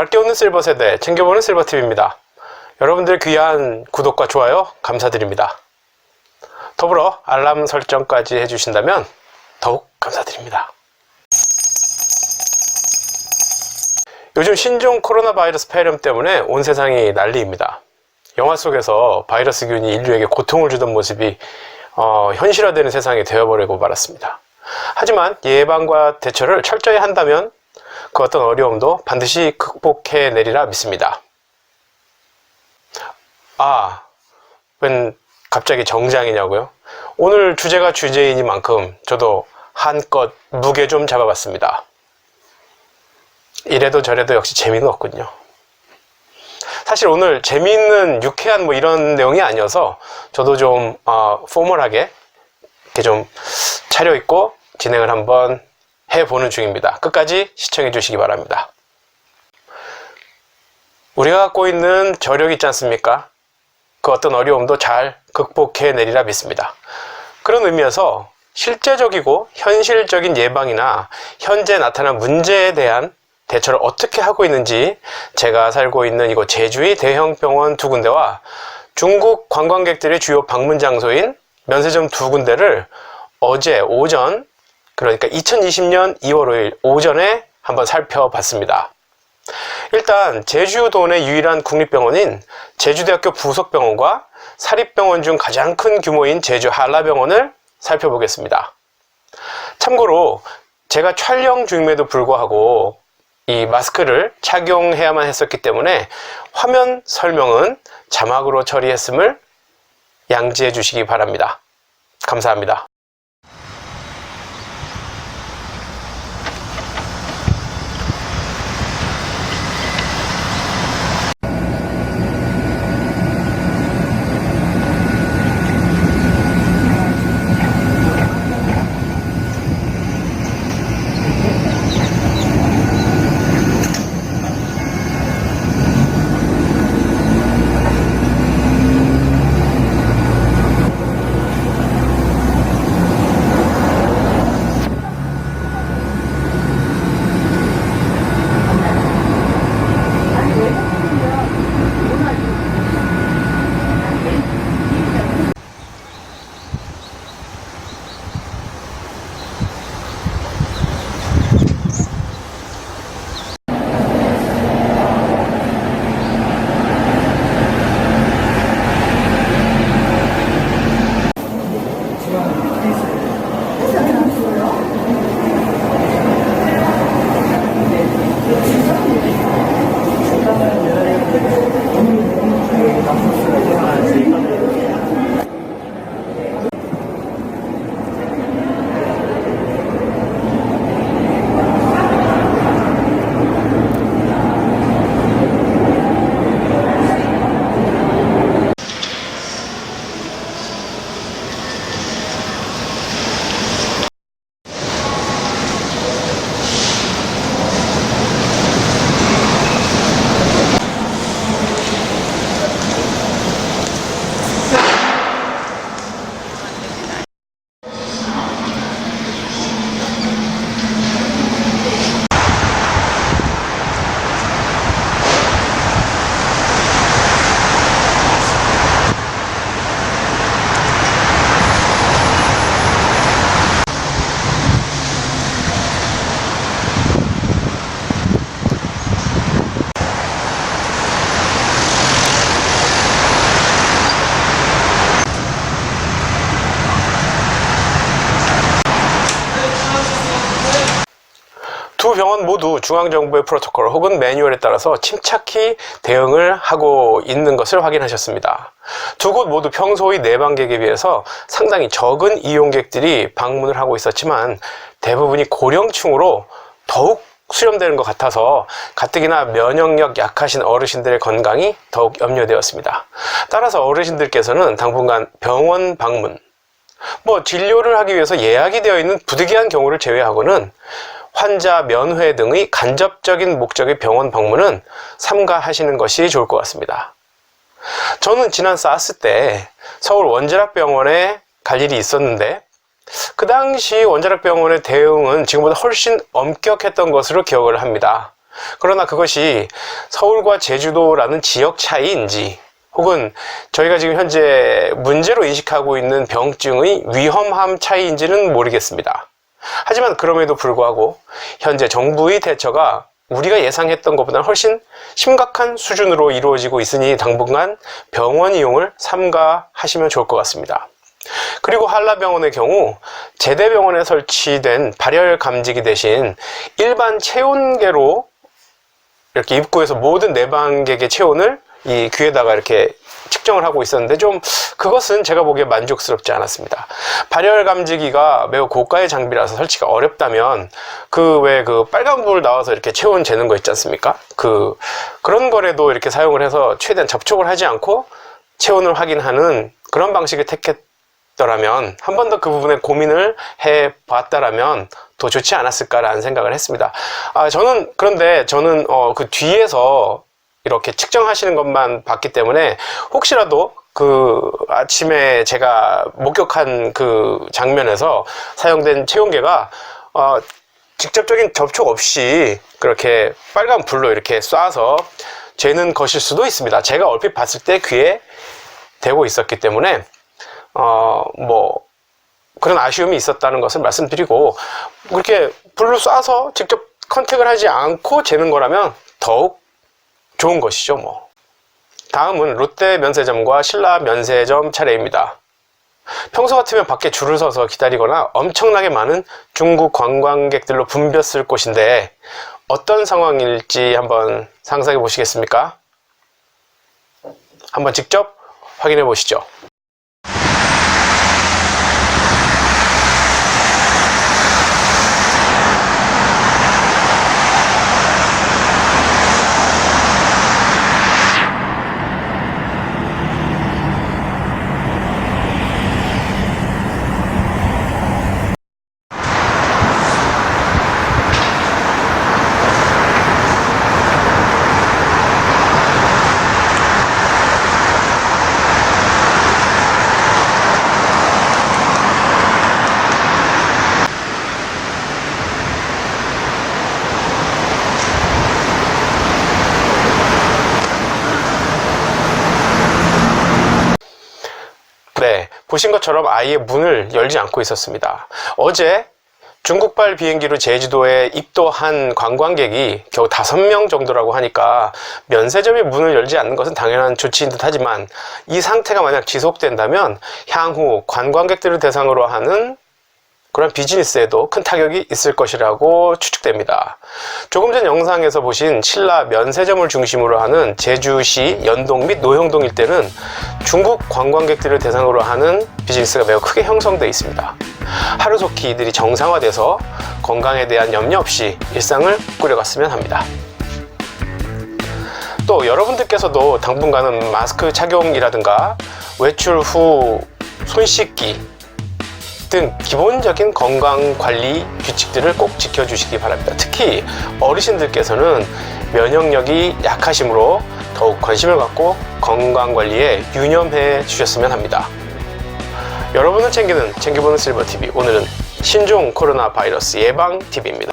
밝게 웃는 실버 세대, 챙겨보는 실버TV입니다. 여러분들 귀한 구독과 좋아요 감사드립니다. 더불어 알람 설정까지 해주신다면 더욱 감사드립니다. 요즘 신종 코로나 바이러스 폐렴 때문에 온 세상이 난리입니다. 영화 속에서 바이러스균이 인류에게 고통을 주던 모습이 현실화되는 세상이 되어버리고 말았습니다. 하지만 예방과 대처를 철저히 한다면 그 어떤 어려움도 반드시 극복해내리라 믿습니다. 웬 갑자기 정장이냐고요? 오늘 주제가 주제이니만큼 저도 한껏 무게 좀 잡아봤습니다. 이래도 저래도 역시 재미는 없군요. 사실 오늘 재미있는 유쾌한 이런 내용이 아니어서 저도 좀 포멀하게 이렇게 좀 차려입고 진행을 한번 해보는 중입니다. 끝까지 시청해 주시기 바랍니다. 우리가 갖고 있는 저력 있지 않습니까? 그 어떤 어려움도 잘 극복해내리라 믿습니다. 그런 의미에서 실제적이고 현실적인 예방이나 현재 나타난 문제에 대한 대처를 어떻게 하고 있는지 제가 살고 있는 이곳 제주의 대형 병원 2군데와 중국 관광객들의 주요 방문 장소인 면세점 2군데를 어제 오전, 그러니까 2020년 2월 5일 오전에 한번 살펴봤습니다. 일단 제주도 내 유일한 국립병원인 제주대학교 부속병원과 사립병원 중 가장 큰 규모인 제주 한라병원을 살펴보겠습니다. 참고로 제가 촬영 중임에도 불구하고 이 마스크를 착용해야만 했었기 때문에 화면 설명은 자막으로 처리했음을 양지해 주시기 바랍니다. 감사합니다. 두 병원 모두 중앙정부의 프로토콜 혹은 매뉴얼에 따라서 침착히 대응을 하고 있는 것을 확인하셨습니다. 두 곳 모두 평소의 내방객에 비해서 상당히 적은 이용객들이 방문을 하고 있었지만 대부분이 고령층으로 더욱 수렴되는 것 같아서 가뜩이나 면역력 약하신 어르신들의 건강이 더욱 염려되었습니다. 따라서 어르신들께서는 당분간 병원 방문, 진료를 하기 위해서 예약이 되어 있는 부득이한 경우를 제외하고는 환자 면회 등의 간접적인 목적의 병원 방문은 삼가하시는 것이 좋을 것 같습니다. 저는 지난 사스 때 서울 원자락병원에 갈 일이 있었는데 그 당시 원자락병원의 대응은 지금보다 훨씬 엄격했던 것으로 기억을 합니다. 그러나 그것이 서울과 제주도라는 지역 차이인지 혹은 저희가 지금 현재 문제로 인식하고 있는 병증의 위험함 차이인지는 모르겠습니다. 하지만 그럼에도 불구하고 현재 정부의 대처가 우리가 예상했던 것보다 훨씬 심각한 수준으로 이루어지고 있으니 당분간 병원 이용을 삼가하시면 좋을 것 같습니다. 그리고 한라병원의 경우 제대병원에 설치된 발열 감지기 대신 일반 체온계로 이렇게 입구에서 모든 내방객의 체온을 이 귀에다가 이렇게 측정을 하고 있었는데 좀 그것은 제가 보기에 만족스럽지 않았습니다. 발열 감지기가 매우 고가의 장비라서 설치가 어렵다면 그 빨간불 나와서 이렇게 체온 재는 거 있지 않습니까? 그런 거라도 이렇게 사용을 해서 최대한 접촉을 하지 않고 체온을 확인하는 그런 방식을 택했더라면 한 번 더 그 부분에 고민을 해 봤다라면 더 좋지 않았을까라는 생각을 했습니다. 그런데 저는 그 뒤에서 이렇게 측정하시는 것만 봤기 때문에 혹시라도 그 아침에 제가 목격한 그 장면에서 사용된 체온계가 직접적인 접촉 없이 그렇게 빨간 불로 이렇게 쏴서 재는 것일 수도 있습니다. 제가 얼핏 봤을 때 귀에 대고 있었기 때문에 그런 아쉬움이 있었다는 것을 말씀드리고, 그렇게 불로 쏴서 직접 컨택을 하지 않고 재는 거라면 더욱 좋은 것이죠. 다음은 롯데 면세점과 신라 면세점 차례입니다. 평소 같으면 밖에 줄을 서서 기다리거나 엄청나게 많은 중국 관광객들로 붐볐을 곳인데 어떤 상황일지 한번 상상해 보시겠습니까? 한번 직접 확인해 보시죠. 네, 보신 것처럼 아예 문을 열지 않고 있었습니다. 어제 중국발 비행기로 제주도에 입도한 관광객이 겨우 5명 정도라고 하니까 면세점이 문을 열지 않는 것은 당연한 조치인 듯 하지만 이 상태가 만약 지속된다면 향후 관광객들을 대상으로 하는 그런 비즈니스에도 큰 타격이 있을 것이라고 추측됩니다. 조금 전 영상에서 보신 신라 면세점을 중심으로 하는 제주시 연동 및 노형동 일대는 중국 관광객들을 대상으로 하는 비즈니스가 매우 크게 형성되어 있습니다. 하루속히 이들이 정상화돼서 건강에 대한 염려 없이 일상을 꾸려갔으면 합니다. 또 여러분들께서도 당분간은 마스크 착용이라든가 외출 후 손 씻기 등 기본적인 건강관리 규칙들을 꼭 지켜주시기 바랍니다. 특히 어르신들께서는 면역력이 약하시므로 더욱 관심을 갖고 건강관리에 유념해 주셨으면 합니다. 여러분을 챙기보는 실버TV, 오늘은 신종 코로나 바이러스 예방 팁입니다.